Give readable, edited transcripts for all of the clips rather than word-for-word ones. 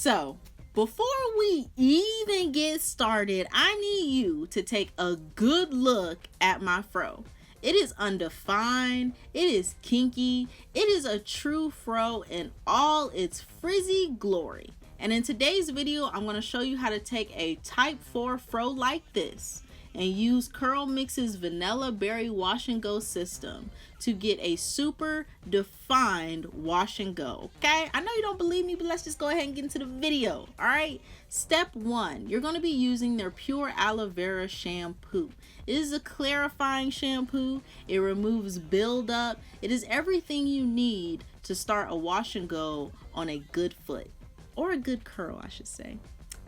So before we even get started, I need you to take a good look at my fro. It is undefined, it is kinky, it is a true fro in all its frizzy glory. And in today's video, I'm going to show you how to take a type 4 fro like this and use CurlMix's Vanilla Berry Wash and Go system to get a super defined wash and go. Okay, I know you don't believe me, but let's just go ahead and get into the video. All right, step 1, you're going to be using their pure aloe vera shampoo. It is a clarifying shampoo. It removes buildup. It is everything you need to start a wash and go on a good foot, or a good curl, I should say.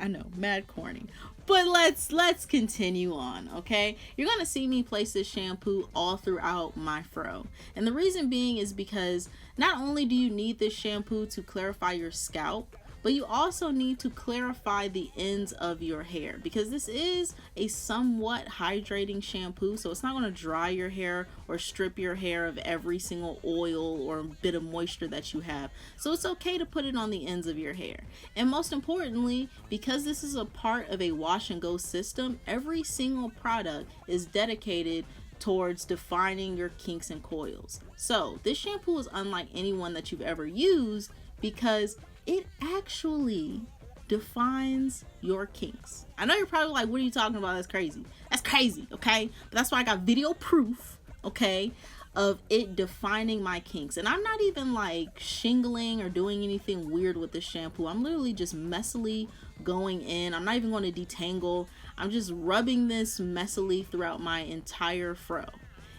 I know, mad corny, but let's continue on. Okay, you're gonna see me place this shampoo all throughout my fro, and the reason being is because not only do you need this shampoo to clarify your scalp, but you also need to clarify the ends of your hair, because this is a somewhat hydrating shampoo, so it's not going to dry your hair or strip your hair of every single oil or bit of moisture that you have. So it's okay to put it on the ends of your hair. And most importantly, because this is a part of a wash and go system, every single product is dedicated towards defining your kinks and coils. So this shampoo is unlike any one that you've ever used because it actually defines your kinks. I know you're probably like, what are you talking about? That's crazy. That's crazy, okay? But that's why I got video proof, okay, of it defining my kinks. And I'm not even like shingling or doing anything weird with this shampoo. I'm literally just messily going in. I'm not even going to detangle. I'm just rubbing this messily throughout my entire fro.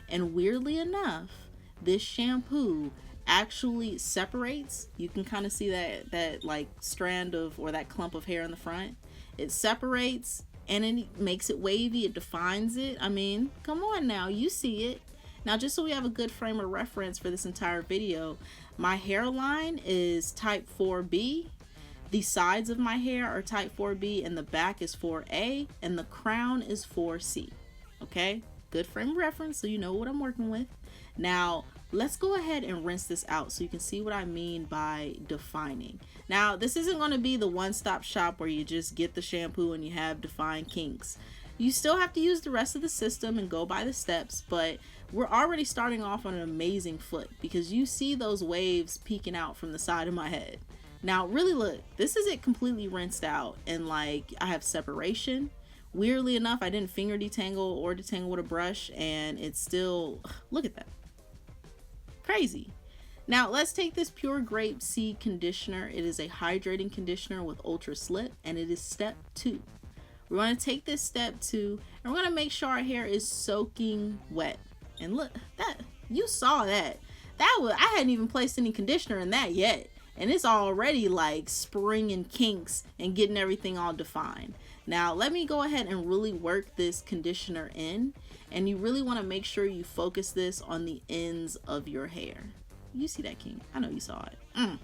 And weirdly enough, this shampoo actually separates. You can kind of see that like strand of, or that clump of hair in the front. It separates and it makes it wavy. It defines it. I mean, come on now, you see it. Now, just so we have a good frame of reference for this entire video, my hairline is type 4B. The sides of my hair are type 4B, and the back is 4A, and the crown is 4C. Okay, good frame of reference so you know what I'm working with. Now, let's go ahead and rinse this out so you can see what I mean by defining. Now, this isn't going to be the one-stop shop where you just get the shampoo and you have defined kinks. You still have to use the rest of the system and go by the steps, but we're already starting off on an amazing foot because you see those waves peeking out from the side of my head. Now, really look, this is it completely rinsed out, and like I have separation. Weirdly enough, I didn't finger detangle or detangle with a brush, and it's still, look at that. Crazy. Now let's take this pure grape seed conditioner. It is a hydrating conditioner with ultra slip, and it is step 2. We're going to take this step 2 and we're going to make sure our hair is soaking wet. And look, that, you saw that was, I hadn't even placed any conditioner in that yet, and it's already like springing kinks and getting everything all defined. Now let me go ahead and really work this conditioner in, and you really want to make sure you focus this on the ends of your hair. You see that, King? I know you saw it.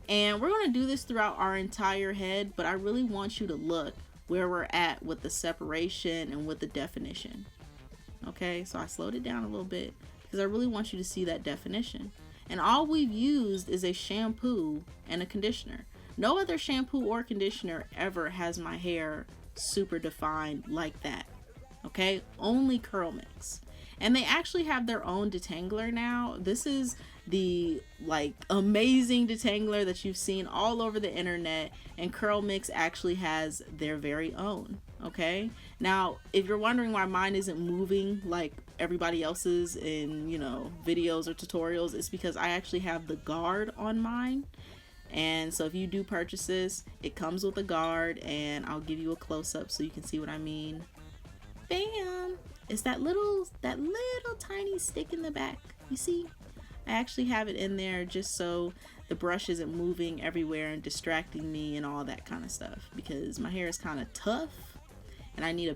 And we're going to do this throughout our entire head, but I really want you to look where we're at with the separation and with the definition. Okay, so I slowed it down a little bit because I really want you to see that definition. And all we've used is a shampoo and a conditioner. No other shampoo or conditioner ever has my hair super defined like that. Okay, only CurlMix. And they actually have their own detangler now. This is the like amazing detangler that you've seen all over the internet, and CurlMix actually has their very own. Okay, now if you're wondering why mine isn't moving like everybody else's in, you know, videos or tutorials, it's because I actually have the guard on mine. And so if you do purchase this, it comes with a guard, and I'll give you a close-up so you can see what I mean. Bam! It's that little tiny stick in the back. You see? I actually have it in there just so the brush isn't moving everywhere and distracting me and all that kind of stuff, because my hair is kind of tough and I need a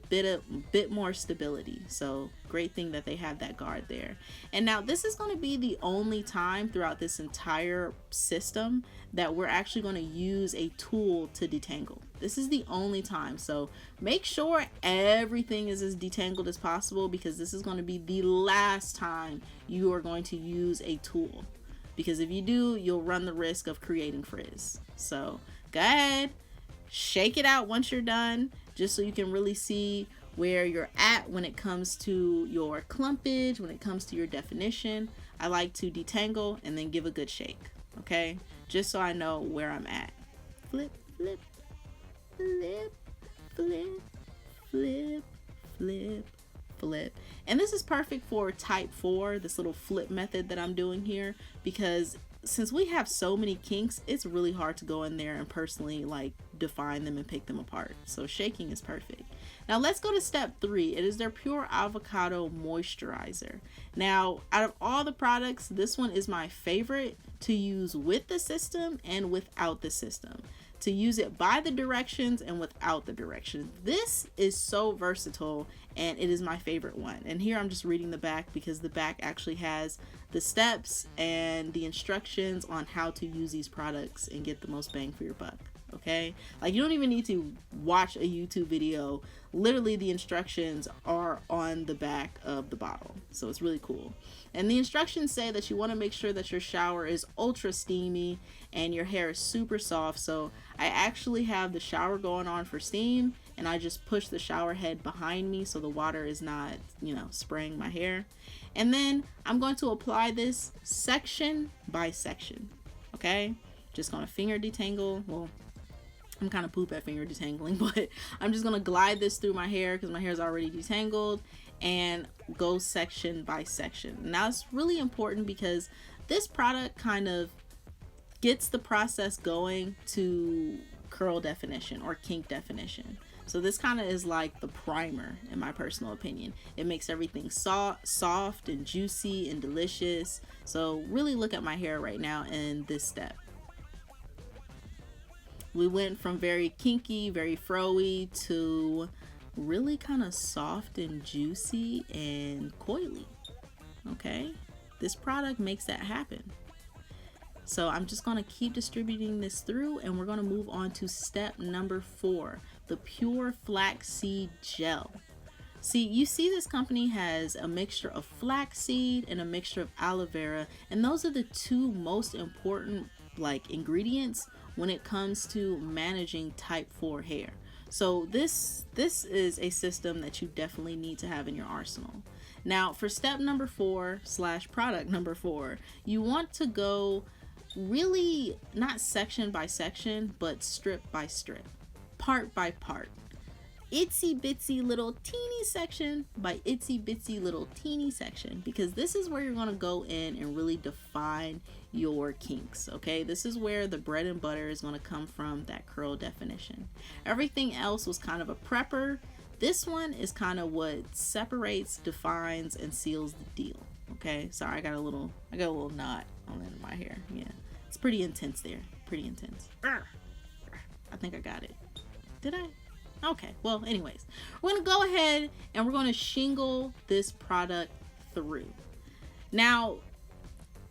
bit more stability. So great thing that they have that guard there. And now this is going to be the only time throughout this entire system that we're actually going to use a tool to detangle. This is the only time. So make sure everything is as detangled as possible, because this is going to be the last time you are going to use a tool. Because if you do, you'll run the risk of creating frizz. So Go ahead, shake it out once you're done, just so you can really see where you're at when it comes to your clumpage, when it comes to your definition. I like to detangle and then give a good shake, okay? Just so I know where I'm at. Flip, flip, flip, flip, flip, flip, flip. And this is perfect for type 4, this little flip method that I'm doing here, because since we have so many kinks, it's really hard to go in there and personally like define them and pick them apart. So shaking is perfect. Now let's go to step 3. It is their Pure Avocado Moisturizer. Now, out of all the products, this one is my favorite to use with the system and without the system. To use it by the directions and without the directions. This is so versatile, and it is my favorite one. And here I'm just reading the back, because the back actually has the steps and the instructions on how to use these products and get the most bang for your buck. Okay, like you don't even need to watch a YouTube video. Literally the instructions are on the back of the bottle, so it's really cool. And the instructions say that you want to make sure that your shower is ultra steamy and your hair is super soft. So I actually have the shower going on for steam, and I just push the shower head behind me so the water is not, spraying my hair. And then I'm going to apply this section by section. Okay, just gonna finger detangle. Well, I'm kind of poop at finger detangling, but I'm just going to glide this through my hair because my hair is already detangled, and go section by section. Now it's really important because this product kind of gets the process going to curl definition or kink definition. So this kind of is like the primer, in my personal opinion. It makes everything soft and juicy and delicious. So really look at my hair right now in this step. We went from very kinky, very froey, to really kind of soft and juicy and coily. Okay, this product makes that happen. So I'm just going to keep distributing this through, and we're going to move on to step number 4, the Pure Flaxseed Gel. See, you see this company has a mixture of flaxseed and a mixture of aloe vera, and those are the two most important ingredients when it comes to managing type 4 hair. So this is a system that you definitely need to have in your arsenal. Now for step number 4 / product number 4, you want to go really not section by section, but strip by strip, part by part. Itsy bitsy little teeny section by itsy bitsy little teeny section, because this is where you're going to go in and really define your kinks. Okay, this is where the bread and butter is going to come from, that curl definition. Everything else was kind of a prepper. This one is kind of what separates, defines, and seals the deal. Okay, sorry, I got a little knot on the end of my hair. Yeah, it's pretty intense there, pretty intense. I think I got it. Did I? Okay, well, anyways, we're going to go ahead and we're going to shingle this product through. Now,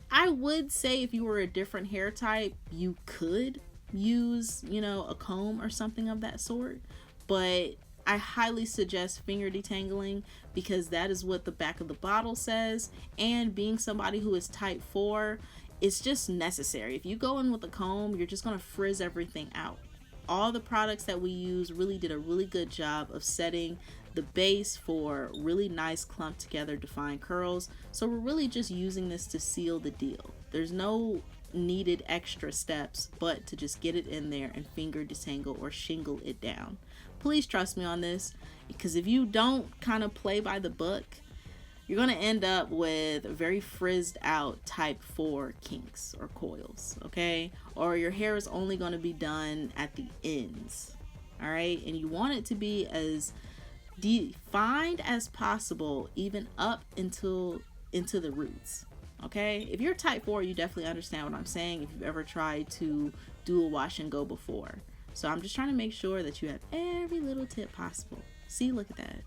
I would say if you were a different hair type, you could use, a comb or something of that sort, but I highly suggest finger detangling, because that is what the back of the bottle says, and being somebody who is type 4, it's just necessary. If you go in with a comb, you're just going to frizz everything out. All the products that we use really did a really good job of setting the base for really nice clumped together defined curls. So we're really just using this to seal the deal. There's no needed extra steps but to just get it in there and finger detangle or shingle it down. Please trust me on this, because if you don't kind of play by the book, you're going to end up with very frizzed out type 4 kinks or coils, okay? Or your hair is only going to be done at the ends, all right? And you want it to be as defined as possible, even up into the roots, okay? If you're type 4, you definitely understand what I'm saying if you've ever tried to do a wash and go before. So I'm just trying to make sure that you have every little tip possible. See, look at that.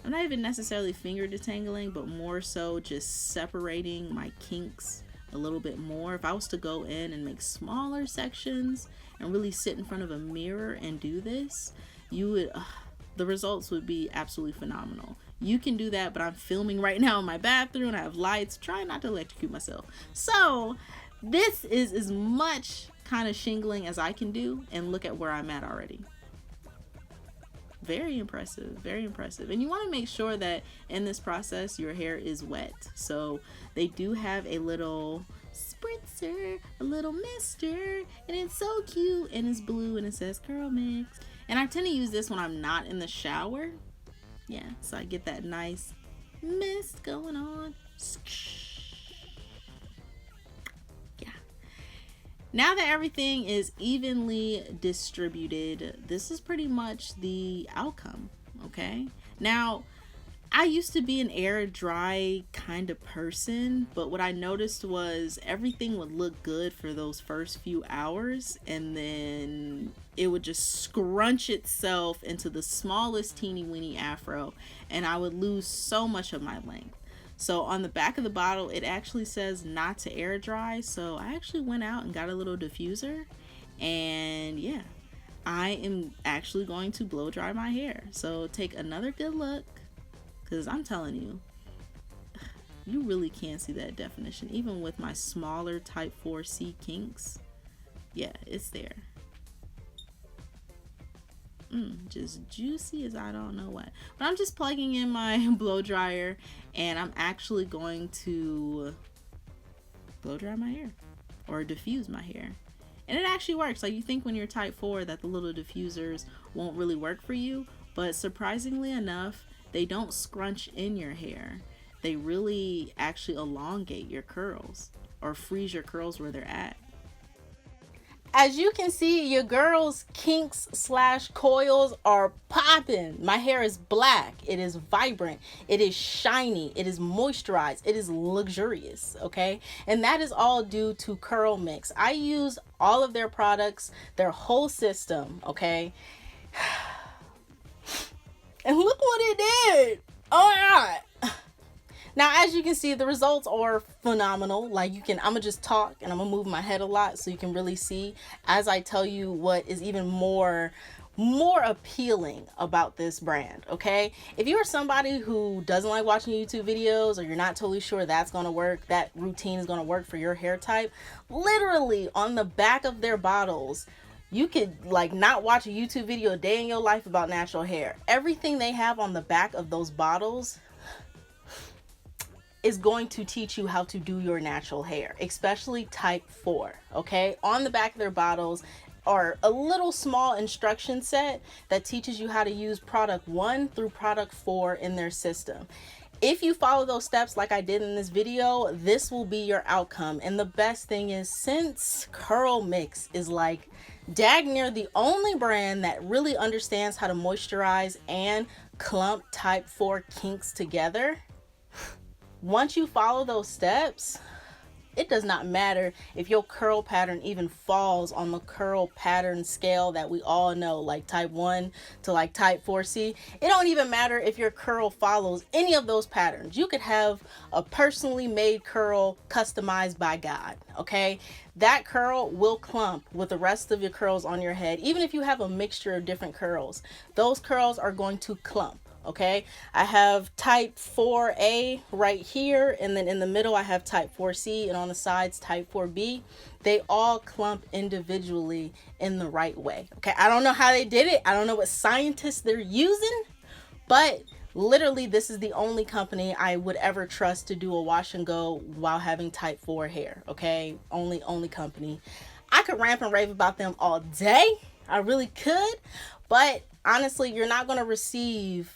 I'm not even necessarily finger detangling, but more so just separating my kinks a little bit more. If I was to go in and make smaller sections and really sit in front of a mirror and do this, the results would be absolutely phenomenal. You can do that, but I'm filming right now in my bathroom. I have lights, trying not to electrocute myself. So This is as much kind of shingling as I can do, and look at where I'm at already. Very impressive, very impressive. And you want to make sure that in this process your hair is wet. So they do have a little spritzer, a little mister, and it's so cute, and it's blue, and it says CurlMix. And I tend to use this when I'm not in the shower. Yeah, so I get that nice mist going on. Yeah. Now that everything is evenly distributed, this is pretty much the outcome, okay? Now, I used to be an air dry kind of person, but what I noticed was everything would look good for those first few hours, and then it would just scrunch itself into the smallest teeny weeny afro, and I would lose so much of my length. So on the back of the bottle, it actually says not to air dry. So I actually went out and got a little diffuser, and yeah, I am actually going to blow dry my hair. So take another good look, because I'm telling you, you really can't see that definition. Even with my smaller type 4C kinks, yeah, it's there. Just juicy as I don't know what. But I'm just plugging in my blow dryer, and I'm actually going to blow dry my hair or diffuse my hair. And it actually works. Like, you think when you're type 4 that the little diffusers won't really work for you, but surprisingly enough, they don't scrunch in your hair. They really actually elongate your curls or freeze your curls where they're at. As you can see, your girl's kinks / coils are popping. My hair is black. It is vibrant. It is shiny. It is moisturized. It is luxurious, okay? And that is all due to CurlMix. I use all of their products, their whole system, okay? And look what it did. Oh my God. Now, as you can see, the results are phenomenal. Like, I'm gonna just talk and I'm gonna move my head a lot so you can really see as I tell you what is even more appealing about this brand, okay? If you are somebody who doesn't like watching YouTube videos, or you're not totally sure that's gonna work, that routine is gonna work for your hair type, literally on the back of their bottles, you could like not watch a YouTube video a day in your life about natural hair. Everything they have on the back of those bottles is going to teach you how to do your natural hair, especially type 4, okay? On the back of their bottles are a little small instruction set that teaches you how to use product 1 through product 4 in their system. If you follow those steps like I did in this video, this will be your outcome. And the best thing is, since CurlMix is like dag near the only brand that really understands how to moisturize and clump type 4 kinks together, once you follow those steps, it does not matter if your curl pattern even falls on the curl pattern scale that we all know, like type 1 to like type 4C. It don't even matter if your curl follows any of those patterns. You could have a personally made curl customized by God, okay? That curl will clump with the rest of your curls on your head. Even if you have a mixture of different curls, those curls are going to clump. Okay, I have type 4A right here, and then in the middle I have type 4C, and on the sides type 4B. They all clump individually in the right way. Okay, I don't know how they did it. I don't know what scientists they're using, but literally this is the only company I would ever trust to do a wash and go while having type 4 hair. Okay, only company. I could rant and rave about them all day. I really could, but honestly, you're not going to receive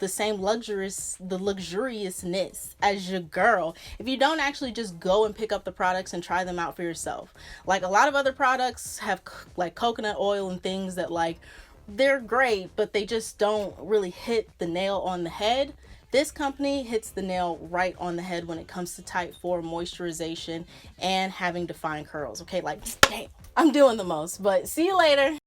the same luxuriousness as your girl if you don't actually just go and pick up the products and try them out for yourself. Like, a lot of other products have like coconut oil and things that, like, they're great, but they just don't really hit the nail on the head. This company hits the nail right on the head when it comes to type 4 moisturization and having defined curls. Okay, like, damn, I'm doing the most. But see you later.